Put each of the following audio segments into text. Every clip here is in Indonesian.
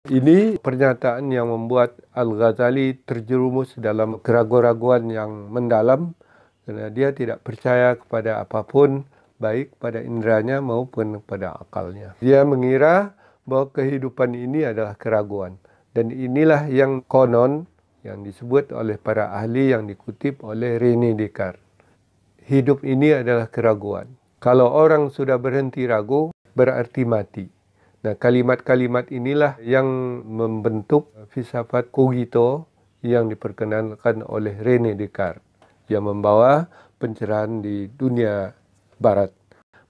Ini pernyataan yang membuat Al-Ghazali terjerumus dalam keraguan-raguan yang mendalam kerana dia tidak percaya kepada apapun, baik pada inderanya maupun pada akalnya. Dia mengira bahawa kehidupan ini adalah keraguan. Dan inilah yang konon yang disebut oleh para ahli yang dikutip oleh René Descartes. Hidup ini adalah keraguan. Kalau orang sudah berhenti ragu, berarti mati. Nah, kalimat-kalimat inilah yang membentuk filsafat cogito yang diperkenalkan oleh René Descartes yang membawa pencerahan di dunia barat.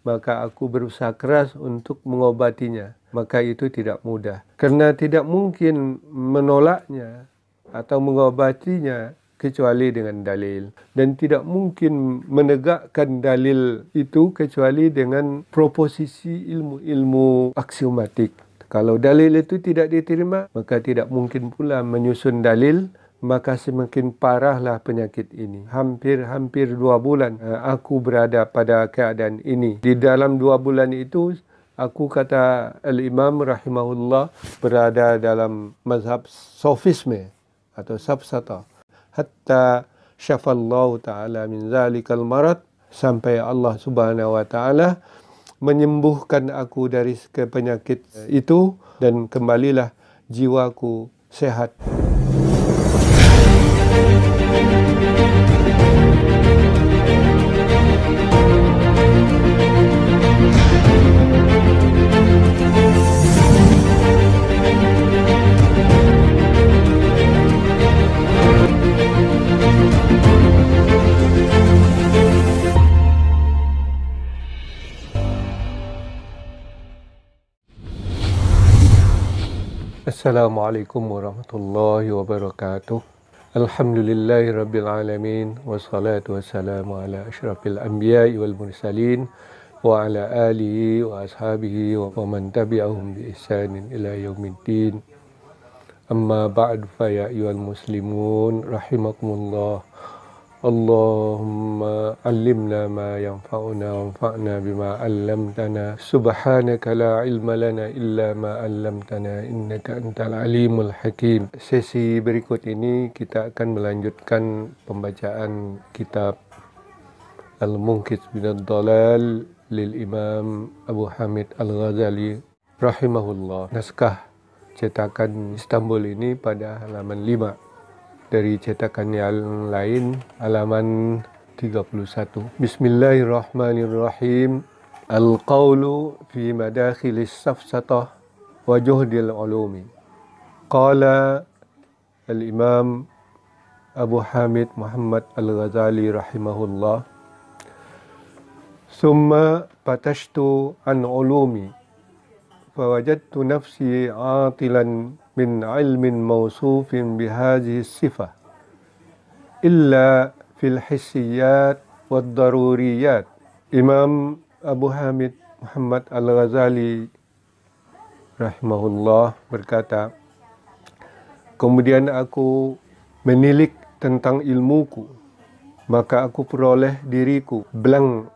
Maka aku berusaha keras untuk mengobatinya. Maka itu tidak mudah. Kerana tidak mungkin menolaknya atau mengobatinya kecuali dengan dalil. Dan tidak mungkin menegakkan dalil itu kecuali dengan proposisi ilmu-ilmu aksiomatik. Kalau dalil itu tidak diterima, maka tidak mungkin pula menyusun dalil, maka semakin parahlah penyakit ini. Hampir 2 bulan aku berada pada keadaan ini. Di dalam 2 bulan itu, aku kata Al-Imam rahimahullah berada dalam mazhab sofisme atau safsata. Hatta syafallahu ta'ala min zalikal marad, sampai Allah subhanahu wa ta'ala menyembuhkan aku dari penyakit itu dan kembalilah jiwaku sehat. Assalamualaikum warahmatullahi wabarakatuh. Alhamdulillahi rabbil alamin. Wassalatu wassalamu ala asyrafil anbiya'i wal mursalin. Wa ala alihi wa ashabihi wa man tabi'ahum bi ihsanin ila yaumiddin. Amma ba'du fa ya ayyuhal muslimun rahimakumullah. Allahumma allimna ma yanfa'una wanfa'na bima 'allamtana. Subhanaka la ilma lana illa ma 'allamtana innaka antal alimul hakim. Sesi berikut ini kita akan melanjutkan pembacaan kitab Al-Munqidh minad Dhalal lil Imam Abu Hamid Al-Ghazali rahimahullah. Naskah cetakan Istanbul ini pada halaman 5. Dari cetakan yang lain halaman 31. Bismillahirrahmanirrahim. Al-qawlu fi madakhilis safsatah wa juhdil ulumi. Qala al-Imam Abu Hamid Muhammad Al-Ghazali rahimahullah. Summa patashtu an ulumi fawajadtu nafsi atilan min ilmin mawsufin bihadhihi sifah illa fil hissiyat wad daruriyat. Imam Abu Hamid Muhammad Al-Ghazali rahimahullah berkata, kemudian aku menilik tentang ilmuku, maka aku peroleh diriku blank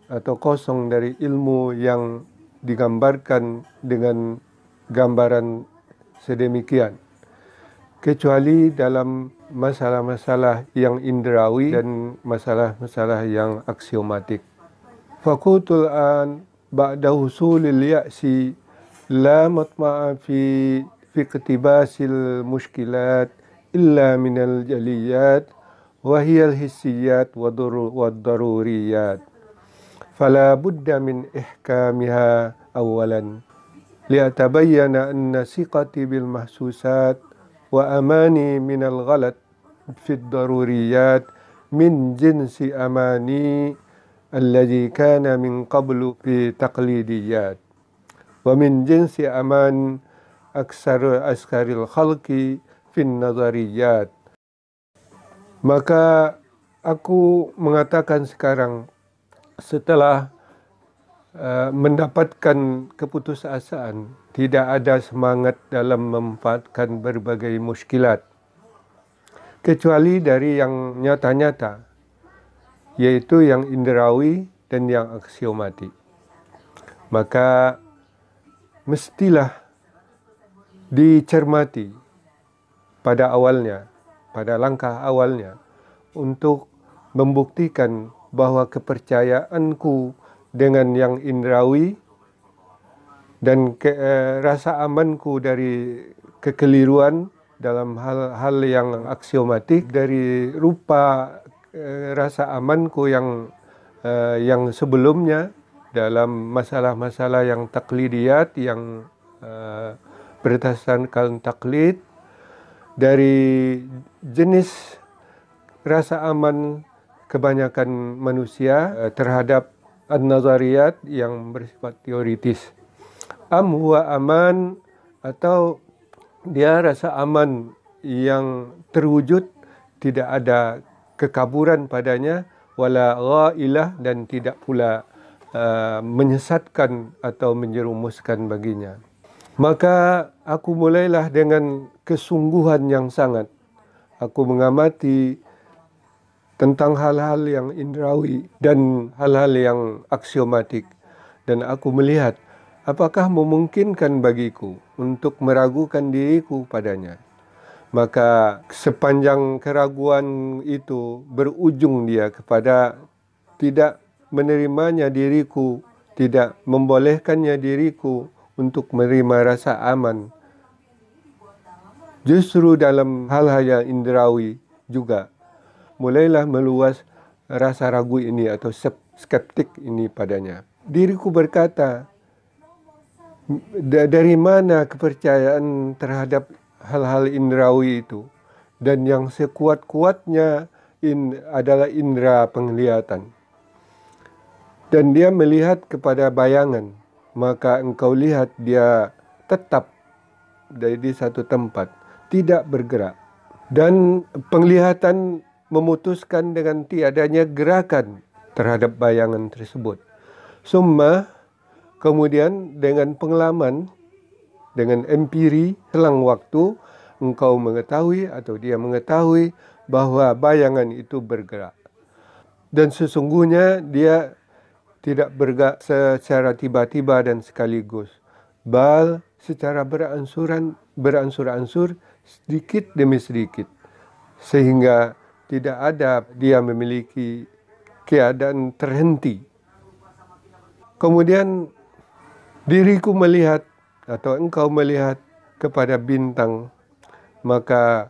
atau kosong dari ilmu yang digambarkan dengan gambaran sedemikian, kecuali dalam masalah-masalah yang indrawi dan masalah-masalah yang aksiomatik. Faqutul an ba'da husulil ya'si la matma'a fi iqtibasil mushkilat illa minal jaliyat wa hiyal hissiyat wa daruriyat. Fala budda min ihkamiha awalan liatabayyana anna siqati bil mahsusat wa amani minal ghalat fi daruriyat min jinsi amani alladhi kana min qablu fi taqlidiyat wa min jinsi aman askaril khalqi fi nazariyat. Maka aku mengatakan sekarang, setelah mendapatkan keputusasaan, tidak ada semangat dalam memanfaatkan berbagai muskilat kecuali dari yang nyata-nyata, yaitu yang indrawi dan yang aksiomatik. Maka mestilah dicermati pada awalnya, pada langkah awalnya, untuk membuktikan bahwa kepercayaanku dengan yang indrawi dan rasa amanku dari kekeliruan dalam hal-hal yang aksiomatik, dari rupa rasa amanku yang sebelumnya dalam masalah-masalah yang taklidiyat, yang berdasarkan taklid, dari jenis rasa aman kebanyakan manusia terhadap an-nazariyat yang bersifat teoritis. Huwa aman, atau dia rasa aman yang terwujud, tidak ada kekaburan padanya, wala ghailah, dan tidak pula menyesatkan atau menjerumuskan baginya. Maka aku mulailah dengan kesungguhan yang sangat. Aku mengamati tentang hal-hal yang indrawi dan hal-hal yang aksiomatik. Dan aku melihat apakah memungkinkan bagiku untuk meragukan diriku padanya. Maka sepanjang keraguan itu berujung dia kepada tidak menerimanya diriku, tidak membolehkannya diriku untuk menerima rasa aman. Justru dalam hal-hal yang indrawi juga mulailah meluas rasa ragu ini atau skeptik ini padanya. Diriku berkata, dari mana kepercayaan terhadap hal-hal indrawi itu? Dan yang sekuat-kuatnya adalah indera penglihatan. Dan dia melihat kepada bayangan, maka engkau lihat dia tetap di satu tempat, tidak bergerak. Dan penglihatan memutuskan dengan tiadanya gerakan terhadap bayangan tersebut. Kemudian dengan pengalaman, dengan empiri, selang waktu, engkau mengetahui atau dia mengetahui bahwa bayangan itu bergerak. Dan sesungguhnya dia tidak bergerak secara tiba-tiba dan sekaligus, bal secara beransur-ansur, sedikit demi sedikit, sehingga tidak ada dia memiliki keadaan terhenti. Kemudian diriku melihat atau engkau melihat kepada bintang, maka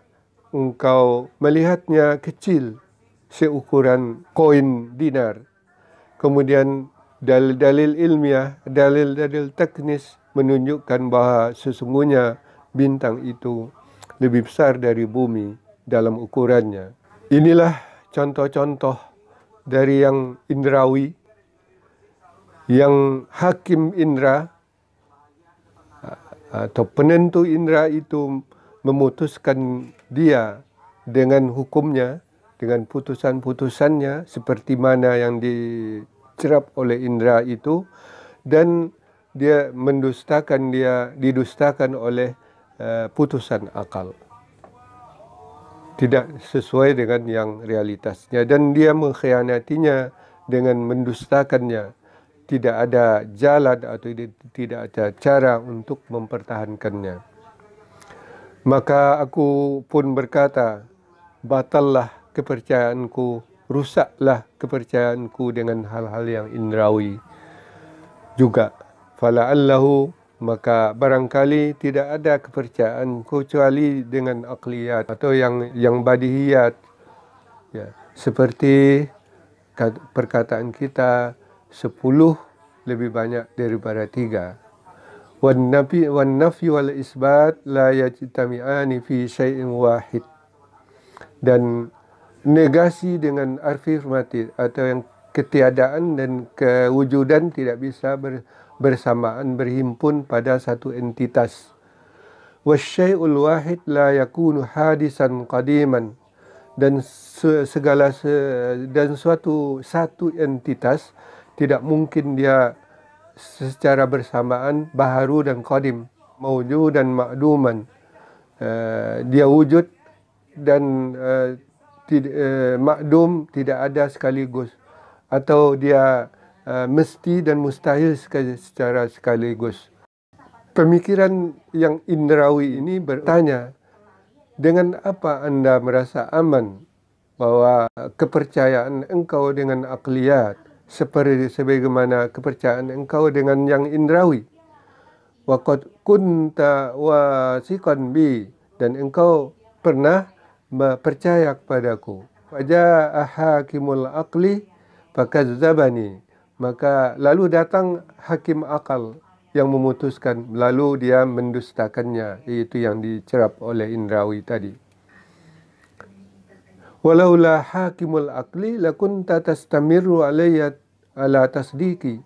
engkau melihatnya kecil, seukuran koin dinar. Kemudian dalil-dalil ilmiah, dalil-dalil teknis menunjukkan bahwa sesungguhnya bintang itu lebih besar dari bumi dalam ukurannya. Inilah contoh-contoh dari yang indrawi, yang hakim indra atau penentu indra itu memutuskan dia dengan hukumnya, dengan putusan-putusannya seperti mana yang dicerap oleh indra itu, dan dia didustakan oleh putusan akal, tidak sesuai dengan yang realitasnya, dan dia mengkhianatinya dengan mendustakannya. Tidak ada jalan atau tidak ada cara untuk mempertahankannya. Maka aku pun berkata, batallah kepercayaanku, rusaklah kepercayaanku dengan hal-hal yang indrawi juga. Fala'allahu, maka barangkali tidak ada kepercayaan kecuali dengan akliyat atau yang badihiyat, ya, seperti perkataan kita, 10 lebih banyak daripada 3. Wan nafi wal isbat la yajtami'ani fi syai'in wahid. Dan negasi dengan afirmatif atau yang ketiadaan dan kewujudan tidak bisa bersamaan, berhimpun pada satu entitas. Wasyai'ul wahid la yakunu hadisan qadiman. Dan satu entitas tidak mungkin dia secara bersamaan baharu dan qadim, mawjud dan ma'duman. Dia wujud dan ma'dum, tidak ada sekaligus, atau dia mesti dan mustahil secara sekaligus. Pemikiran yang indrawi ini bertanya, dengan apa Anda merasa aman bahwa kepercayaan engkau dengan akliyat seperti sebagaimana kepercayaan engkau dengan yang indrawi? Wa qad kunta wasiqan bi, dan engkau pernah percaya kepadaku. Faja'a hakimul aqli fakazzabani, maka lalu datang hakim akal yang memutuskan, lalu dia mendustakannya, itu yang dicerap oleh indrawi tadi. Walaula hakimul aqli lakunta tastamiru alayya ala tasdiki,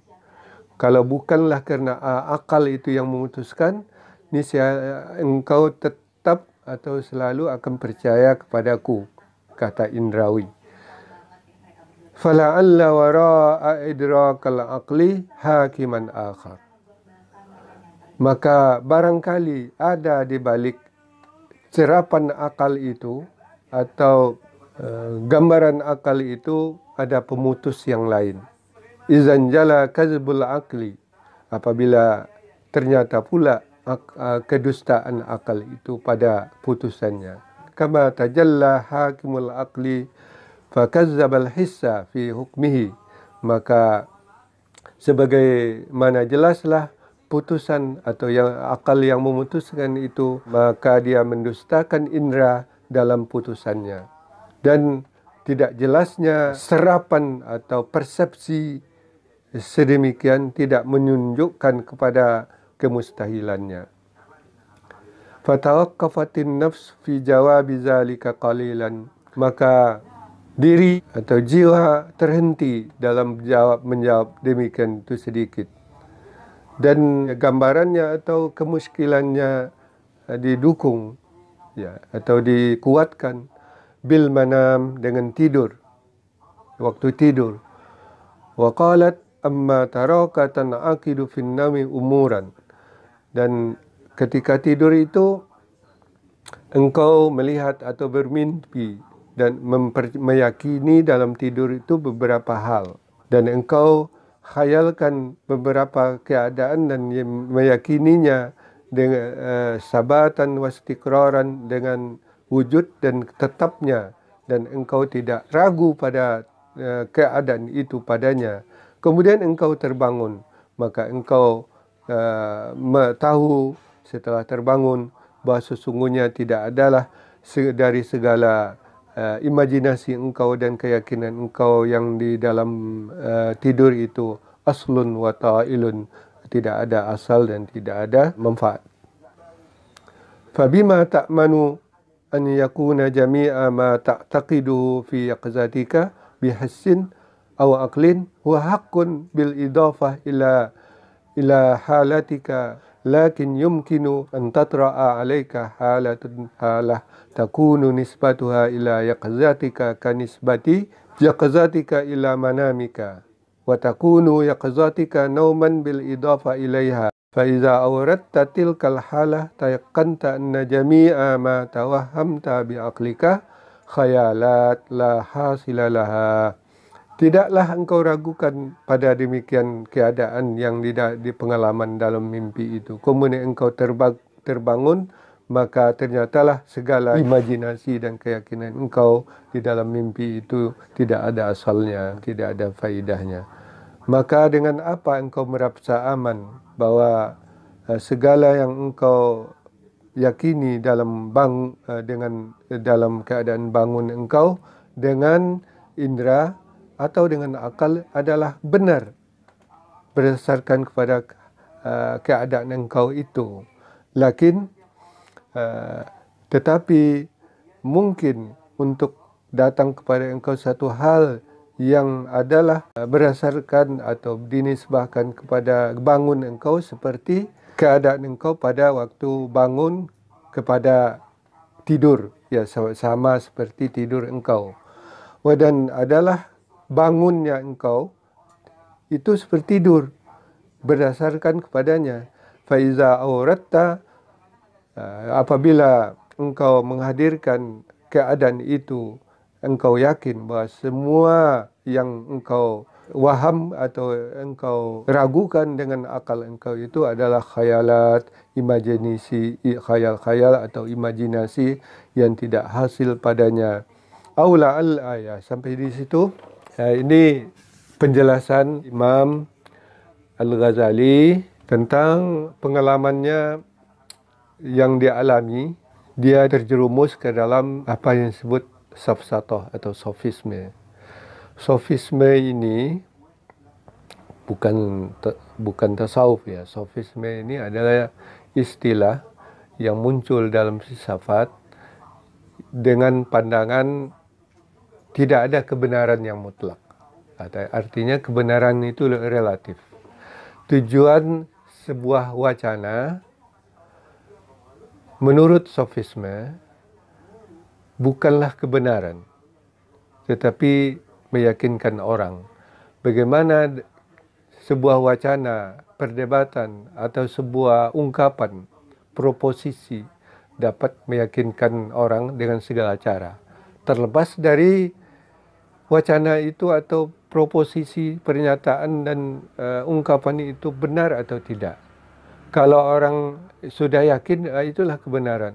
kalau bukanlah karena akal itu yang memutuskan, niscaya engkau tetap atau selalu akan percaya kepadaku, kata indrawi. Fala'alla wara'a idrakal aqli hakiman akhar, maka barangkali ada di balik cerapan akal itu atau gambaran akal itu ada pemutus yang lain. Izan jala kazbul akli, apabila ternyata pula kedustaan akal itu pada putusannya. Kama tajalla hakimul akli fakazzabal hissa fi hukmihi, maka sebagaimana jelaslah putusan atau yang akal yang memutuskan itu, maka dia mendustakan indera dalam putusannya. Dan tidak jelasnya serapan atau persepsi sedemikian tidak menunjukkan kepada kemustahilannya. Fatawaqqafatin nafs fi jawabi zalika qalilan, maka diri atau jiwa terhenti dalam menjawab demikian itu sedikit. Dan gambarannya atau kemuskilannya didukung atau dikuatkan bil manam, dengan tidur, waktu tidur. Wa qalat amma taraka tan'aqidu fin nami umuran, dan ketika tidur itu engkau melihat atau bermimpi dan meyakini dalam tidur itu beberapa hal, dan engkau khayalkan beberapa keadaan dan meyakininya dengan sabatan wastiqraran, dengan wujud dan tetapnya, dan engkau tidak ragu pada keadaan itu padanya. Kemudian engkau terbangun, maka engkau tahu setelah terbangun bahwa sesungguhnya tidak adalah dari segala imajinasi engkau dan keyakinan engkau yang di dalam tidur itu aslun wa ta'ilun, tidak ada asal dan tidak ada manfaat. Fabima ta'manu an yakuna jami'a ma ta'taqiduhu fi yaqzatika bihassin aw aqlin huwa haqqun bil idafah ila halatika, lakin yumkinu an tatra'a alayka halah takunu nisbatuha ila yaqzatika kanisbati yaqzatika ila manamika, wa takunu yaqzatika nauman bil idafa ilaiha. Fa iza awradta tilkal halah tayaqqanta anna jami'a ma tawahhamta bi aqlika khayalat la hasila laha. Tidaklah engkau ragukan pada demikian keadaan yang di pengalaman dalam mimpi itu. Kemudian engkau terbangun, maka ternyatalah segala imajinasi dan keyakinan engkau di dalam mimpi itu tidak ada asalnya, tidak ada faidahnya. Maka dengan apa engkau merasa aman bahwa segala yang engkau yakini dalam dalam keadaan bangun engkau dengan indera atau dengan akal adalah benar berdasarkan kepada keadaan engkau itu. Tetapi mungkin untuk datang kepada engkau satu hal yang adalah berdasarkan atau dinisbahkan kepada bangun engkau seperti keadaan engkau pada waktu bangun kepada tidur, sama seperti tidur engkau. Dan adalah bangunnya engkau itu seperti tidur berdasarkan kepadanya. Faiza auratta, apabila engkau menghadirkan keadaan itu, engkau yakin bahwa semua yang engkau waham atau engkau ragukan dengan akal engkau itu adalah khayalat, imajinasi, khayal-khayal atau imajinasi yang tidak hasil padanya. Aula al-ayah. Sampai di situ. Ini penjelasan Imam Al-Ghazali tentang pengalamannya yang dia alami. Dia terjerumus ke dalam apa yang disebut safsatoh atau sofisme. Sofisme ini bukan tasawuf ya. Sofisme ini adalah istilah yang muncul dalam filsafat dengan pandangan tidak ada kebenaran yang mutlak. Artinya kebenaran itu relatif. Tujuan sebuah wacana menurut sofisme bukanlah kebenaran, tetapi meyakinkan orang. Bagaimana sebuah wacana, perdebatan, atau sebuah ungkapan, proposisi dapat meyakinkan orang dengan segala cara. Terlepas dari wacana itu atau proposisi, pernyataan dan ungkapan itu benar atau tidak. Kalau orang sudah yakin, itulah kebenaran.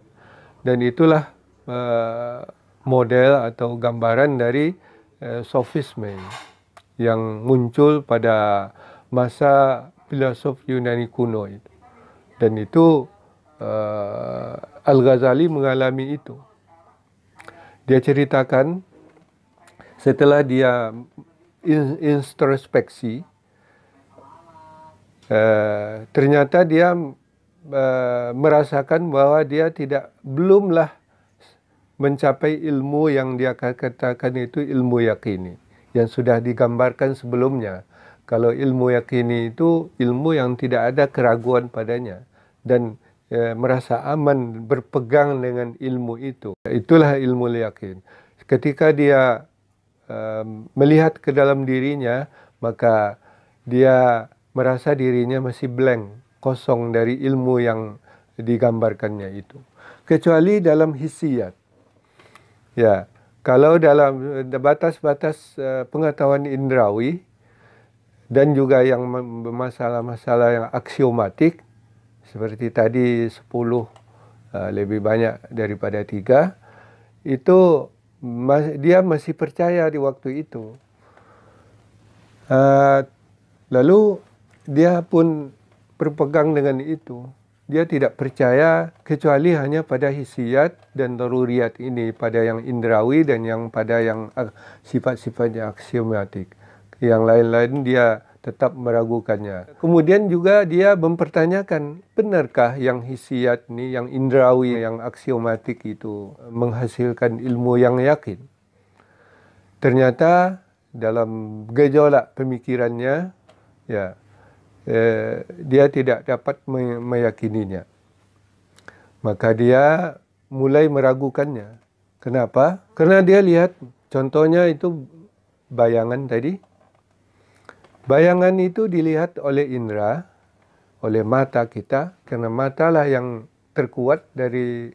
Dan itulah model atau gambaran dari sofisme yang muncul pada masa filosof Yunani kuno itu. Dan itu Al-Ghazali mengalami itu. Dia ceritakan setelah dia introspeksi, ternyata dia merasakan bahwa dia belumlah mencapai ilmu yang dia katakan itu ilmu yakini, yang sudah digambarkan sebelumnya. Kalau ilmu yakini itu ilmu yang tidak ada keraguan padanya dan merasa aman berpegang dengan ilmu itu. Itulah ilmu yakin. Ketika dia melihat ke dalam dirinya, maka dia merasa dirinya masih blank, kosong dari ilmu yang digambarkannya itu. Kecuali dalam hissiyat. Ya, kalau dalam batas-batas pengetahuan indrawi dan juga yang masalah-masalah yang aksiomatik seperti tadi 10 lebih banyak daripada 3, itu dia masih percaya di waktu itu. Lalu dia pun berpegang dengan itu. Dia tidak percaya kecuali hanya pada hissiyat dan daruriyat ini, pada yang indrawi dan yang pada yang sifat-sifatnya aksiomatik. Yang lain-lain dia tetap meragukannya. Kemudian juga dia mempertanyakan, benarkah yang hissiyat ini, yang indrawi, yang aksiomatik itu menghasilkan ilmu yang yakin? Ternyata dalam gejolak pemikirannya, ya, dia tidak dapat meyakininya. Maka dia mulai meragukannya. Kenapa? Karena dia lihat, contohnya itu bayangan tadi. Bayangan itu dilihat oleh indera, oleh mata kita, karena matalah yang terkuat dari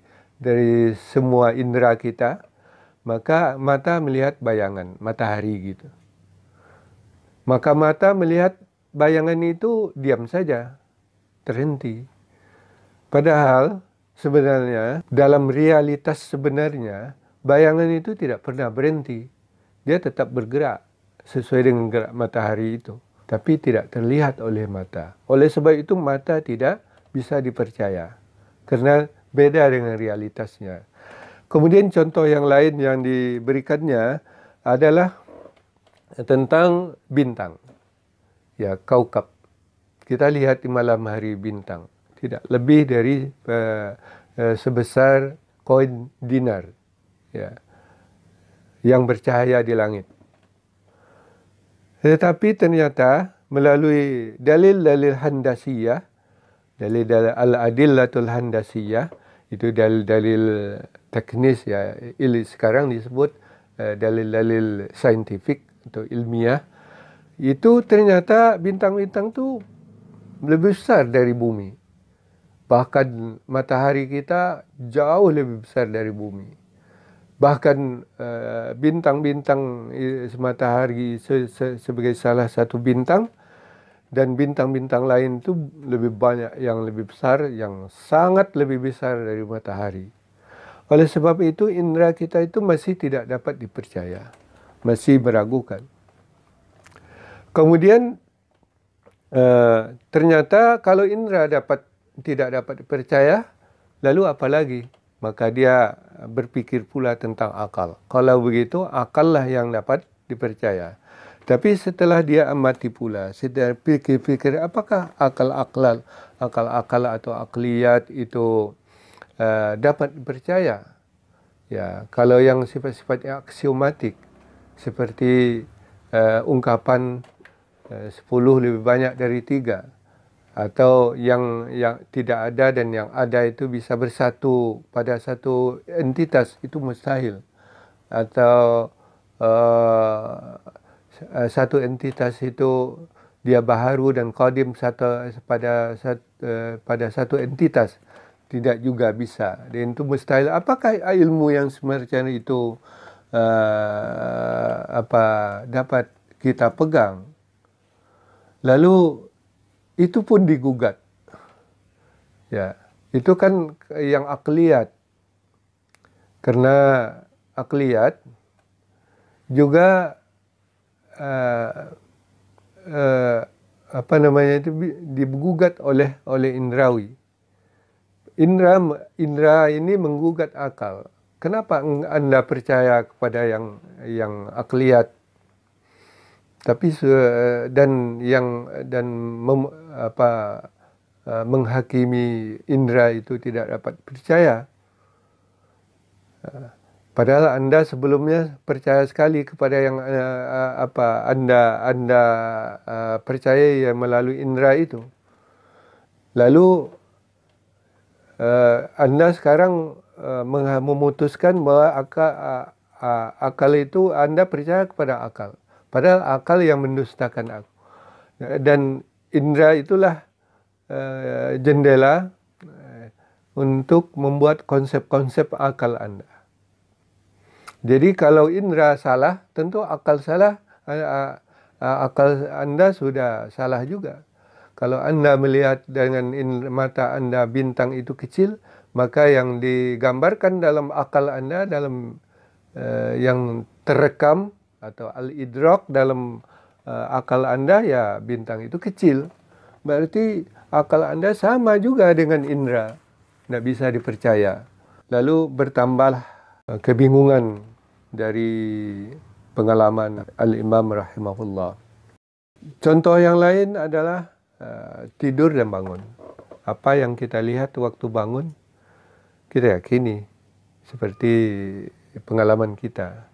semua indera kita. Maka mata melihat bayangan, matahari gitu. Maka mata melihat bayangan itu diam saja, terhenti. Padahal sebenarnya dalam realitas sebenarnya bayangan itu tidak pernah berhenti. Dia tetap bergerak sesuai dengan gerak matahari itu, tapi tidak terlihat oleh mata. Oleh sebab itu mata tidak bisa dipercaya karena beda dengan realitasnya. Kemudian contoh yang lain yang diberikannya adalah tentang bintang. Ya, kaukab. Kita lihat di malam hari bintang. Tidak lebih dari sebesar koin dinar. Ya, yang bercahaya di langit. Tetapi ternyata melalui dalil-dalil handasiyah, dalil-dalil al-adillatul handasiyah, itu dalil-dalil teknis ya, sekarang disebut dalil-dalil saintifik atau ilmiah. Itu ternyata bintang-bintang itu lebih besar dari bumi. Bahkan matahari kita jauh lebih besar dari bumi. Bahkan bintang-bintang matahari sebagai salah satu bintang, dan bintang-bintang lain itu lebih banyak, yang lebih besar, yang sangat lebih besar dari matahari. Oleh sebab itu, indera kita itu masih tidak dapat dipercaya, masih meragukan. Kemudian ternyata kalau indera tidak dapat dipercaya, lalu apa lagi? Maka dia berpikir pula tentang akal. Kalau begitu, akallah yang dapat dipercaya. Tapi setelah dia amati pula, setelah pikir-pikir, apakah akal-akal atau akliyat itu dapat dipercaya? Ya, kalau yang sifat-sifatnya aksiomatik, seperti ungkapan 10 lebih banyak dari 3, atau yang tidak ada dan yang ada itu bisa bersatu pada satu entitas, itu mustahil. Atau satu entitas itu dia baharu dan qadim pada satu entitas, tidak juga bisa. Dan itu mustahil. Apakah ilmu yang semacam itu dapat kita pegang? Lalu itu pun digugat. Ya, itu kan yang akliyat. Karena akliyat juga itu digugat oleh indrawi. Indra ini menggugat akal. Kenapa Anda percaya kepada yang akliyat? Tapi menghakimi indra itu tidak dapat percaya. Padahal Anda sebelumnya percaya sekali kepada yang Anda percaya ya melalui indra itu. Lalu Anda sekarang memutuskan bahwa akal itu Anda percaya kepada akal. Padahal akal yang mendustakan aku. Dan indra itulah jendela untuk membuat konsep-konsep akal Anda. Jadi kalau indra salah, tentu akal salah, akal Anda sudah salah juga. Kalau Anda melihat dengan mata Anda bintang itu kecil, maka yang digambarkan dalam akal Anda, dalam yang terekam atau al-idrak dalam akal Anda, ya bintang itu kecil. Berarti akal Anda sama juga dengan indra, tidak bisa dipercaya. Lalu bertambah kebingungan dari pengalaman Al-Imam rahimahullah. Contoh yang lain adalah tidur dan bangun. Apa yang kita lihat waktu bangun, kita yakini seperti pengalaman kita.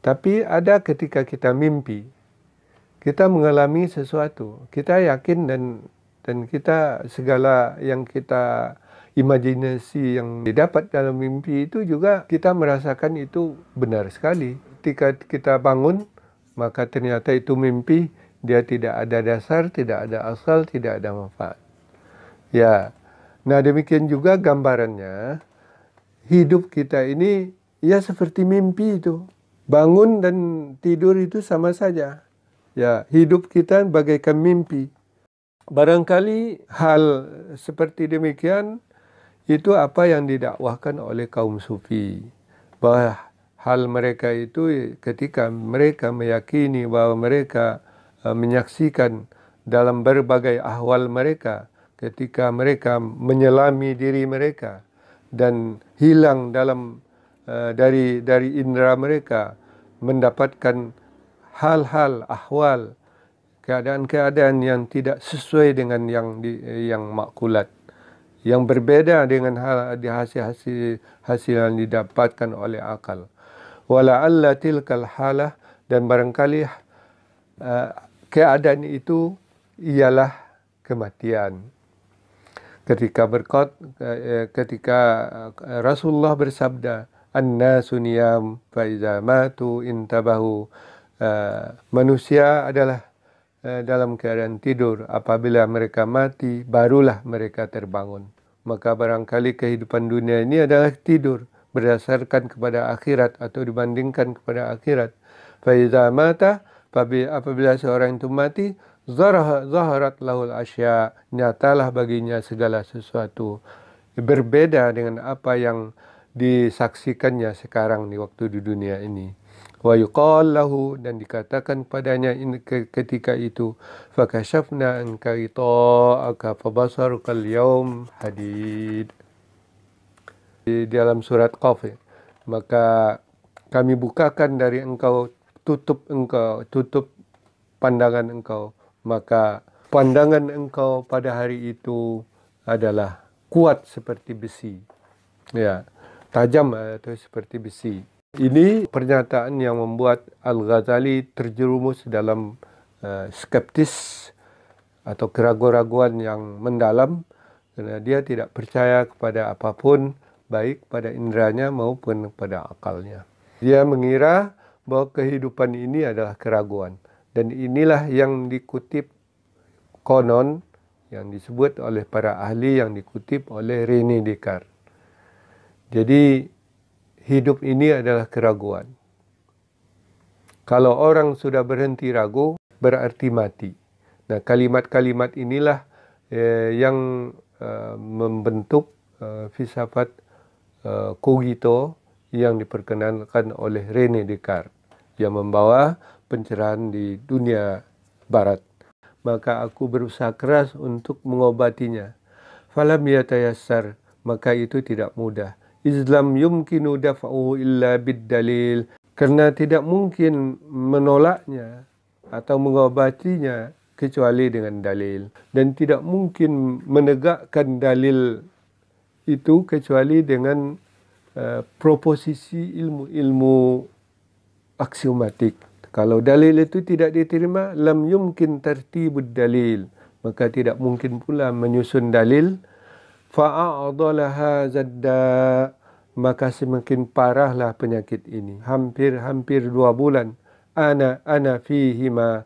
Tapi ada ketika kita mimpi, kita mengalami sesuatu, kita yakin dan kita segala yang kita imajinasi yang didapat dalam mimpi itu juga kita merasakan itu benar sekali. Ketika kita bangun, maka ternyata itu mimpi, dia tidak ada dasar, tidak ada asal, tidak ada manfaat. Ya, nah demikian juga gambarannya, hidup kita ini ya seperti mimpi itu. Bangun dan tidur itu sama saja. Ya, hidup kita bagaikan mimpi. Barangkali hal seperti demikian itu apa yang didakwahkan oleh kaum sufi. Bahwa hal mereka itu ketika mereka meyakini bahwa mereka menyaksikan dalam berbagai ahwal mereka, ketika mereka menyelami diri mereka dan hilang dari indera mereka, mendapatkan hal-hal, ahwal, keadaan-keadaan yang tidak sesuai dengan yang makulat, yang berbeda dengan hasil yang didapatkan oleh akal. Wala'alla tilkal halah, dan barangkali keadaan itu ialah kematian. Ketika Rasulullah bersabda, "An-nasu niyam fa iza matu intabahu." Manusia adalah dalam keadaan tidur. Apabila mereka mati, barulah mereka terbangun. Maka barangkali kehidupan dunia ini adalah tidur. berdasarkan kepada akhirat atau dibandingkan kepada akhirat. Fa iza mata, apabila seorang itu mati, zaharat lahul asya, nyatalah baginya segala sesuatu. Berbeda dengan apa yang disaksikannya sekarang di waktu di dunia ini. Wa yuqal lahu, dan dikatakan padanya ketika itu, fakashafna anka ghita'aka fabasaruka al-yawm hadid. Di dalam surat Qaf, maka kami bukakan dari engkau, tutup pandangan engkau, maka pandangan engkau pada hari itu adalah kuat seperti besi, ya, tajam atau seperti besi. Ini pernyataan yang membuat Al-Ghazali terjerumus dalam skeptis atau keraguan-raguan yang mendalam, karena dia tidak percaya kepada apapun, baik pada indranya maupun pada akalnya. Dia mengira bahwa kehidupan ini adalah keraguan, dan inilah yang dikutip konon, yang disebut oleh para ahli, yang dikutip oleh René Descartes. Jadi hidup ini adalah keraguan. Kalau orang sudah berhenti ragu, berarti mati. Nah, kalimat-kalimat inilah yang membentuk filsafat Cogito yang diperkenalkan oleh René Descartes, yang membawa pencerahan di dunia barat. Maka aku berusaha keras untuk mengobatinya. Falam yatayassar, maka itu tidak mudah. Islam yumkinu daf'uhu illa bid-dalil, karena tidak mungkin menolaknya atau mengobatinya kecuali dengan dalil, dan tidak mungkin menegakkan dalil itu kecuali dengan proposisi ilmu-ilmu aksiomatik. Kalau dalil itu tidak diterima, lam yumkin tartibud dalil, maka tidak mungkin pula menyusun dalil. Fa'adalaha zadda, maka semakin parahlah penyakit ini. Hampir 2 bulan. Ana fihima,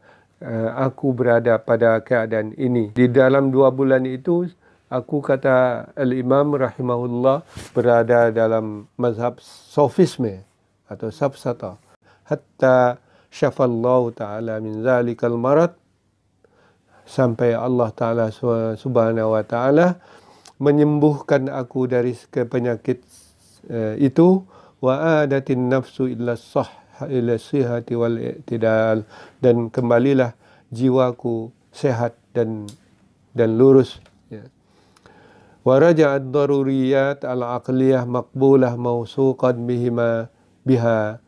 aku berada pada keadaan ini. Di dalam 2 bulan itu, aku, kata Al-Imam rahimahullah, berada dalam mazhab sofisme atau safsata. Hatta syafallahu ta'ala min zalikal marad, sampai Allah Ta'ala subhanahu wa ta'ala menyembuhkan aku dari penyakit itu. Wa adatin nafsu illa sihhati wal i'tidal, dan kembalilah jiwaku sehat dan lurus, ya. Wa raja'at daruriyat al-aqliyah maqbulah mausuqan biha,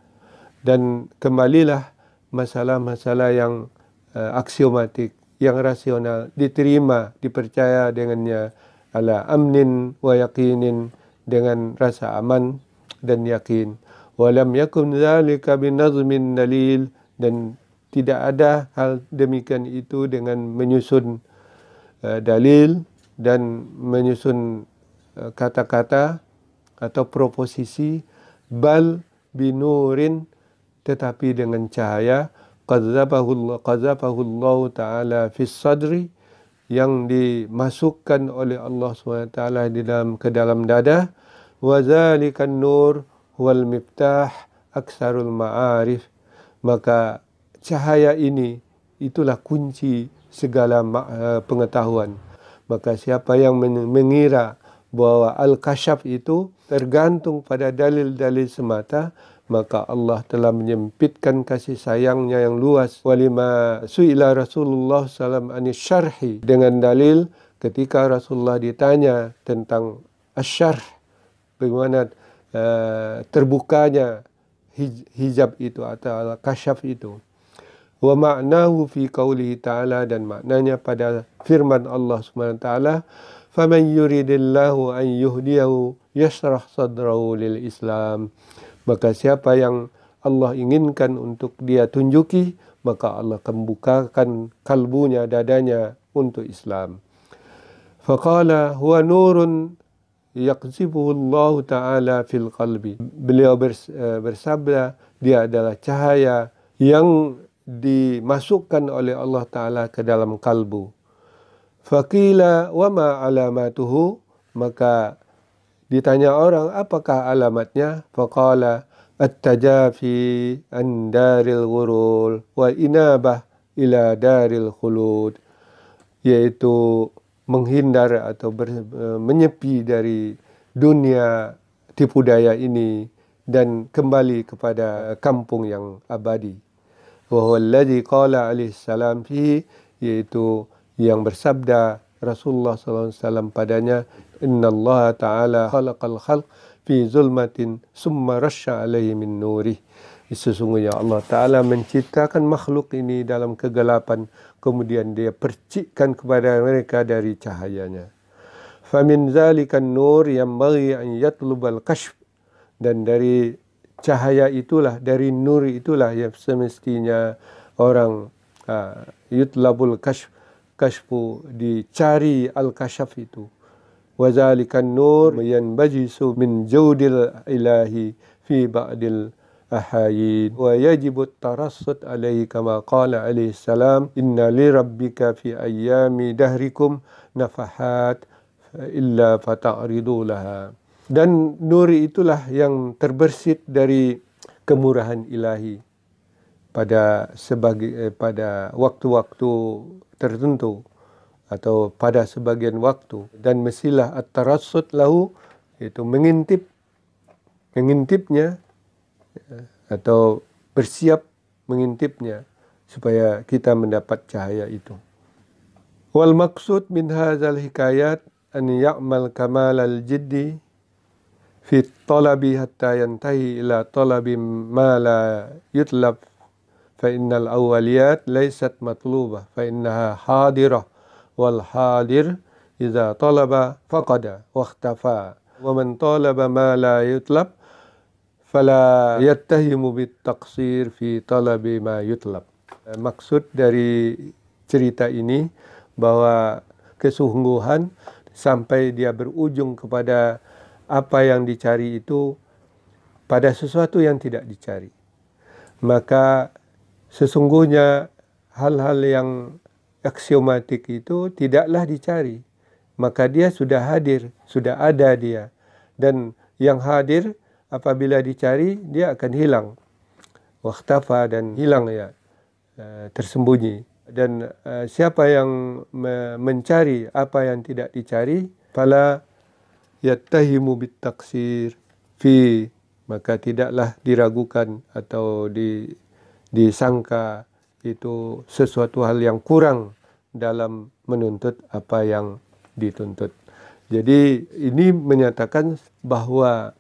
dan kembalilah masalah-masalah yang aksiomatik, yang rasional, diterima, dipercaya dengannya, ala amnin wa yaqinin, dengan rasa aman dan yakin. Walam yakun dzalika binazmin dalil, dan tidak ada hal demikian itu dengan menyusun dalil dan menyusun kata-kata atau proposisi, bal binurin, tetapi dengan cahaya, qazafahu Allah Ta'ala fis sadri, yang dimasukkan oleh Allah SWT ke dalam dada. Wa zalikan nur wal miftah aksarul ma'arif, maka cahaya ini itulah kunci segala pengetahuan. Maka siapa yang mengira bahwa al-kasyaf itu tergantung pada dalil-dalil semata, maka Allah telah menyempitkan kasih sayangnya yang luas. Walima su'ila Rasulullah SAW anis syarhi, dengan dalil ketika Rasulullah ditanya tentang asyarh, bagaimana terbukanya hijab itu atau kasyaf itu. Wa ma'nahu fi qawlihi ta'ala, dan maknanya pada firman Allah Subhanahu wa ta'ala, faman yuridillahu an yuhdiyahu yashrah sadrahu lil Islam, maka siapa yang Allah inginkan untuk dia tunjuki, maka Allah akan bukakan kalbunya, dadanya untuk Islam. Faqala huwa nurun yaqzifuhu Allah Ta'ala fil qalbi, beliau bersabda, dia adalah cahaya yang dimasukkan oleh Allah Ta'ala ke dalam kalbu. Faqila wa ma alamatuhu, maka Ditanya orang, apakah alamatnya? Faqala at-tajafi an daril ghurul wal inabah ila daril khulud, yaitu menghindar atau menyepi dari dunia tipu daya ini dan kembali kepada kampung yang abadi. Wa huwa alladhi qala alaihi salam fihi, yaitu yang bersabda Rasulullah SAW padanya, Inna Allah Ta'ala khalaqal khalq fi zulmatin summa rasya alaihi min nurih. Sesungguhnya Allah Ta'ala menciptakan makhluk ini dalam kegelapan, kemudian dia percikkan kepada mereka dari cahayanya. Famin zalikan nur yanbaghi an yatlubal kashf, dan dari cahaya itulah, dari nur itulah yang semestinya orang yutlabul kashfu, dicari al-kashaf itu. Wazalikan nur yanbajisu min jawdil ilahi fi ba'dil ahayin wa yajibu tarassud alaihi kama qala alaihi salam, inna li rabbika fi ayyami dahrikum nafahat illa fata'ridu laha. Dan nur itulah yang terbersit dari kemurahan ilahi pada waktu-waktu tertentu atau pada sebagian waktu, dan mestilah at-tarassud lahu, yaitu mengintipnya atau bersiap mengintipnya supaya kita mendapat cahaya itu. Wal maksud min hadzal hikayat an ya'mal kamal al-jiddi fi talabi hatta yantahi ila talabi ma la yutlab, fa innal awwaliyat laysat matlubah fa innaha hadirah, wal hadir idza talaba faqada wa ikhtafa, wa man talaba ma la yutlab fala yattahimu bit taqsir fi talabi ma yutlab. Maksud dari cerita ini bahwa kesungguhan sampai dia berujung kepada apa yang dicari itu pada sesuatu yang tidak dicari. Maka sesungguhnya hal-hal yang aksiomatik itu tidaklah dicari. Maka dia sudah hadir, sudah ada dia. Dan yang hadir apabila dicari, dia akan hilang. Wakhtafa, dan hilang ya, tersembunyi. Dan siapa yang mencari apa yang tidak dicari, fala yattahimu bit taksir fi, maka tidaklah diragukan atau disangka itu sesuatu hal yang kurang dalam menuntut apa yang dituntut. Jadi ini menyatakan bahwa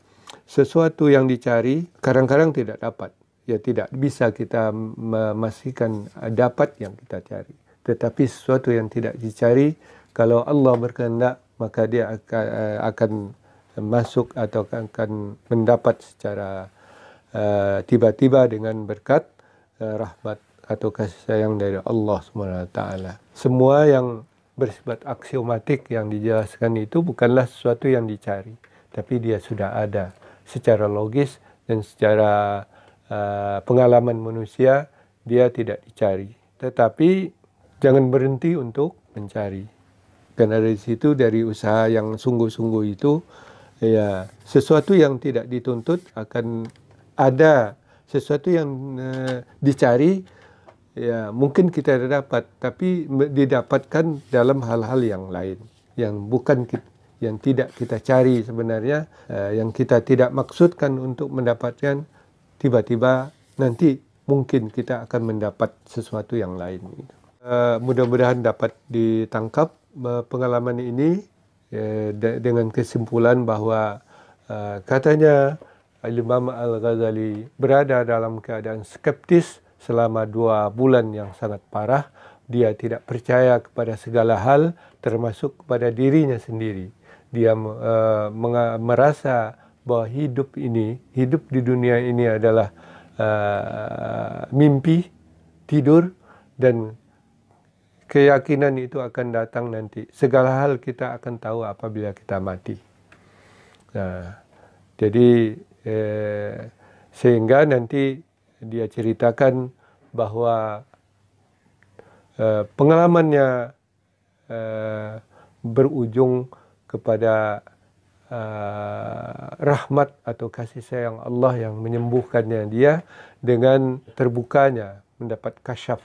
sesuatu yang dicari kadang-kadang tidak dapat. Ya, tidak bisa kita memastikan dapat yang kita cari. Tetapi sesuatu yang tidak dicari, kalau Allah berkehendak, maka dia akan masuk atau akan mendapat secara tiba-tiba dengan berkat rahmat atau kasih sayang dari Allah SWT. Semua yang bersifat aksiomatik yang dijelaskan itu bukanlah sesuatu yang dicari, tapi dia sudah ada secara logis dan secara pengalaman manusia, dia tidak dicari. Tetapi jangan berhenti untuk mencari. Karena dari situ, dari usaha yang sungguh-sungguh itu, ya, sesuatu yang tidak dituntut akan ada, sesuatu yang dicari, ya mungkin kita dapat, tapi didapatkan dalam hal-hal yang lain, yang bukan yang tidak kita cari sebenarnya, yang kita tidak maksudkan untuk mendapatkan, tiba-tiba nanti mungkin kita akan mendapat sesuatu yang lain. Mudah-mudahan dapat ditangkap pengalaman ini dengan kesimpulan bahwa katanya Imam Al-Ghazali berada dalam keadaan skeptis selama 2 bulan yang sangat parah. Dia tidak percaya kepada segala hal, termasuk kepada dirinya sendiri. Dia merasa bahwa hidup di dunia ini adalah mimpi, tidur, dan keyakinan itu akan datang nanti. Segala hal kita akan tahu apabila kita mati. Nah, jadi sehingga nanti dia ceritakan bahwa pengalamannya berujung kepada rahmat atau kasih sayang Allah yang menyembuhkannya dia dengan terbukanya mendapat kasyaf,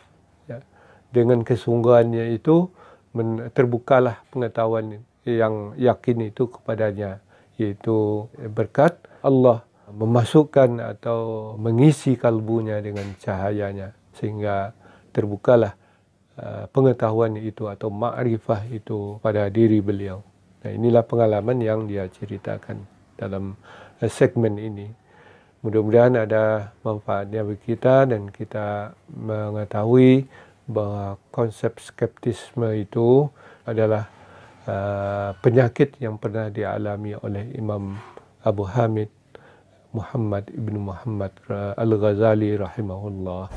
ya. Dengan kesungguhannya itu terbukalah pengetahuan yang yakin itu kepadanya, yaitu berkat Allah memasukkan atau mengisi kalbunya dengan cahayanya sehingga terbukalah pengetahuan itu atau ma'rifah itu pada diri beliau. Nah, inilah pengalaman yang dia ceritakan dalam segmen ini. Mudah-mudahan ada manfaatnya bagi kita dan kita mengetahui bahwa konsep skeptisme itu adalah penyakit yang pernah dialami oleh Imam Abu Hamid Muhammad ibn Muhammad Al-Ghazali rahimahullah.